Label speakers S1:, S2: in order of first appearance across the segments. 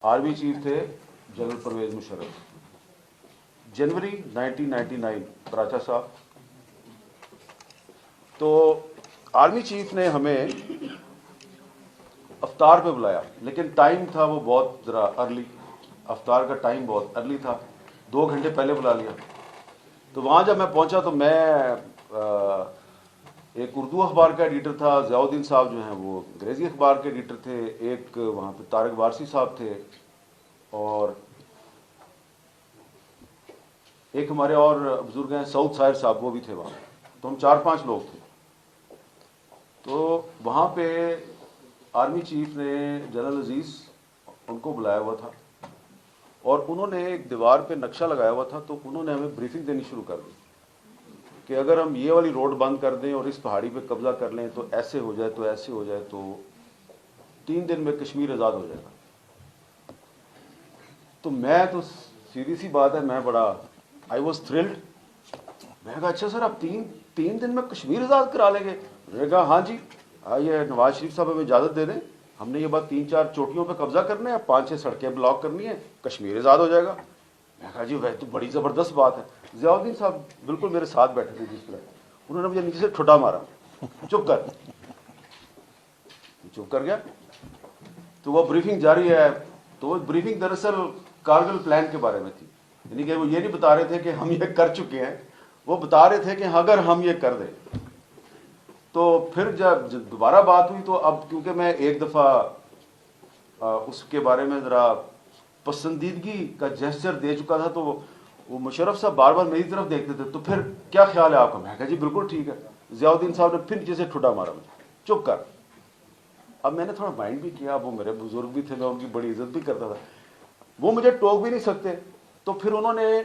S1: Army chief थे general Parvez Musharraf. जनवरी 1999 कराचा साहब। तो आर्मी चीफ ने हमें अफ्तार पे बुलाया, लेकिन टाइम था वो बहुत ज़रा अर्ली, अफ्तार का टाइम बहुत अर्ली था, 2 घंटे पहले बुला लिया। तो वहाँ जब मैं पहुँचा तो मैं एक उर्दू अखबार का एडिटर था, ज़ियाउद्दीन साहब जो हैं वो अंग्रेज़ी अखबार के एडिटर थे, एक वहाँ पे तारक वारसी साहब थे, और एक हमारे और बुजुर्ग हैं सऊद साहिर साहब, वो भी थे वहाँ। तो हम 4-5 लोग थे। तो वहाँ पे आर्मी चीफ ने जनरल अजीज़ उनको बुलाया हुआ था, और उन्होंने एक दीवार पे नक्शा लगाया हुआ था। तो उन्होंने हमें ब्रीफिंग देनी शुरू कर दी कि अगर हम ये वाली रोड बंद कर दें और इस पहाड़ी पे कब्जा कर लें तो ऐसे हो जाए, तो ऐसे हो जाए, तो 3 दिन में कश्मीर आज़ाद हो जाएगा। तो मैं तो सीधी सी बात है, मैं बड़ा आई वॉज थ्रिल्ड। मैं कहा अच्छा सर, आप तीन दिन में कश्मीर आज़ाद करा लेंगे? मैंने कहा हाँ जी, ये नवाज शरीफ साहब हमें इजाज़त दे दें, हमने ये बात 3-4 चोटियों पे कब्जा करना है, 5-6 सड़कें ब्लॉक करनी है, कश्मीर आज़ाद हो जाएगा। मैं कहा जी वह तो बड़ी ज़बरदस्त बात है। ज़ियाउद्दीन साहब बिल्कुल मेरे साथ बैठे थे जिस तरह, उन्होंने मुझे नीचे से ठुटा मारा, चुप कर। चुप कर गया। तो वो ब्रीफिंग जारी है। तो वो ब्रीफिंग दरअसल कारगिल प्लान के बारे में थी, यानी कि वो ये नहीं बता रहे थे कि हम ये कर चुके हैं, वो बता रहे थे कि अगर हम ये कर दें। तो फिर जब दोबारा बात हुई तो अब क्योंकि मैं एक दफ़ा उसके बारे में ज़रा पसंदीदगी का जेस्चर दे चुका था, तो वो मुशर्रफ साहब बार बार मेरी तरफ देखते थे। तो फिर क्या ख्याल है आपका? मैं कहा जी बिल्कुल ठीक है। ज़ियाउद्दीन साहब ने फिर जैसे ठुटा मारा मुझे, चुप कर। अब मैंने थोड़ा माइंड भी किया, वो मेरे बुजुर्ग भी थे, मैं उनकी बड़ी इज्जत भी करता था, वो मुझे टोक भी नहीं सकते। तो फिर उन्होंने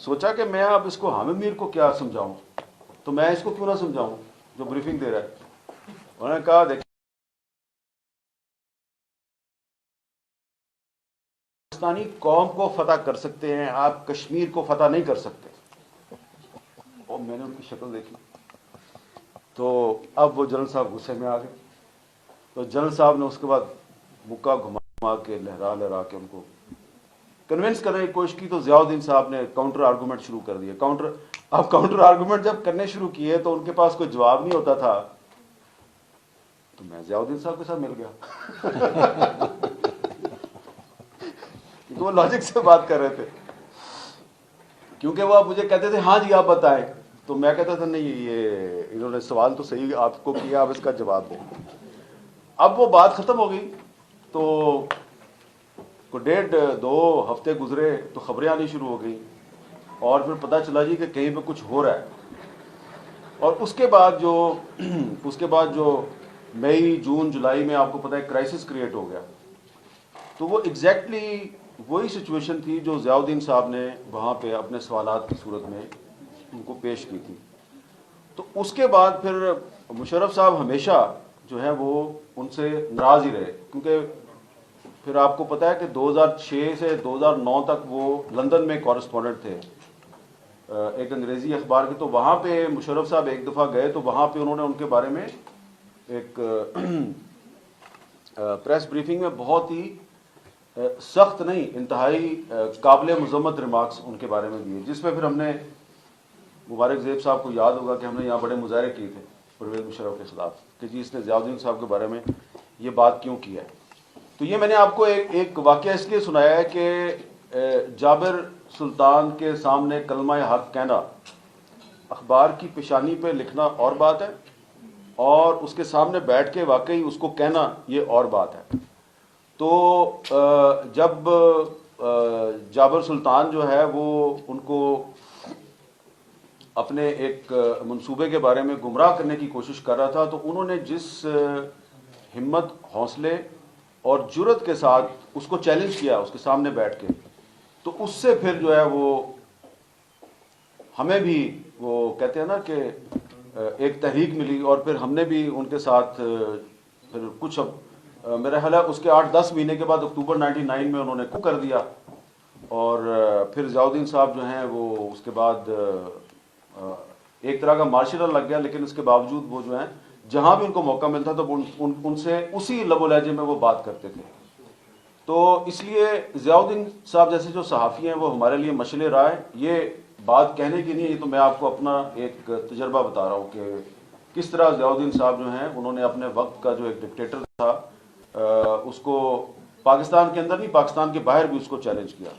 S1: सोचा कि मैं अब इसको हामिद मीर को क्या समझाऊं, तो मैं इसको क्यों ना समझाऊं जो ब्रीफिंग दे रहा है। उन्होंने कहा देखिए, पाकिस्तानी कौम को फतह कर सकते हैं, आप कश्मीर को फतह नहीं कर सकते। और मैंने उनकी शक्ल देखी, तो अब वो जनरल साहब गुस्से में आ गए। तो जनरल साहब ने उसके बाद मुक्का घुमा के लहरा के उनको कन्विंस करने की कोशिश की। तो ज़ियाउद्दीन साहब ने काउंटर आर्गूमेंट शुरू कर दिए। अब काउंटर आर्गूमेंट जब करने शुरू किए तो उनके पास कोई जवाब नहीं होता था। तो मैं ज़ियाउद्दीन साहब के साथ मिल गया क्योंकि वो लॉजिक से बात कर रहे थे, क्योंकि वो आप मुझे कहते थे हाँ जी आप बताएं, तो मैं कहता था नहीं, ये इन्होंने सवाल तो सही आपको किया, आप इसका जवाब दो। अब वो बात खत्म हो गई। तो 1.5-2 हफ्ते गुजरे तो खबरें आनी शुरू हो गई, और फिर पता चला जी कि कहीं पे कुछ हो रहा है। और उसके बाद जो मई जून जुलाई में आपको पता है क्राइसिस क्रिएट हो गया। तो वो एग्जैक्टली वही सिचुएशन थी जो ज़ियाउद्दीन साहब ने वहाँ पे अपने सवालात की सूरत में उनको पेश की थी। तो उसके बाद फिर मुशर्रफ साहब हमेशा जो है वो उनसे नाराज़ ही रहे, क्योंकि फिर आपको पता है कि 2006 से 2009 तक वो लंदन में कॉरेस्पॉन्डेंट थे एक अंग्रेज़ी अखबार के। तो वहाँ पे मुशर्रफ साहब एक दफ़ा गए, तो वहाँ पे उन्होंने उनके बारे में एक प्रेस ब्रीफिंग में बहुत ही सख्त नहीं, इंतहाई काबिल मज़म्मत रिमार्क्स उनके बारे में दिए, जिसमें फिर हमने मुबारक ज़ेब साहब को याद होगा कि हमने यहाँ बड़े मुजाहरे किए थे परवेज़ मुशर्रफ के ख़िलाफ़ कि जी इसने ज़ियाउद्दीन साहब के बारे में ये बात क्यों की है। तो ये मैंने आपको एक वाक़या इसलिए सुनाया है कि जाबिर सुल्तान के सामने कलमा हक कहना, अखबार की पेशानी पे लिखना और बात है, और उसके सामने बैठ के वाकई उसको कहना ये और बात है। तो जब जाबिर सुल्तान जो है वो उनको अपने एक मंसूबे के बारे में गुमराह करने की कोशिश कर रहा था, तो उन्होंने जिस हिम्मत, हौसले और जुर्रत के साथ उसको चैलेंज किया उसके सामने बैठ के, तो उससे फिर जो है वो हमें भी वो कहते हैं ना कि एक तहरीक मिली, और फिर हमने भी उनके साथ फिर कुछ मेरा ख्याल है उसके 8-10 महीने के बाद अक्टूबर 99 में उन्होंने coup कर दिया। और फिर ज़ियाउद्दीन साहब जो हैं वो उसके बाद एक तरह का मार्शल लॉ लग गया, लेकिन उसके बावजूद वो जो हैं जहाँ भी उनको मौका मिलता तो उनसे उसी लबो लहजे में वो बात करते थे। تو اس لیے ضیاء الدین صاحب جیسے جو صحافی ہیں وہ ہمارے لیے مشعل راہ ہے. یہ بات کہنے کی نہیں ہے، یہ تو میں آپ کو اپنا ایک تجربہ بتا رہا ہوں کہ کس طرح ضیاء الدین صاحب جو ہیں انہوں نے اپنے وقت کا جو ایک ڈکٹیٹر تھا اس کو پاکستان کے اندر نہیں، پاکستان کے باہر بھی اس کو چیلنج کیا.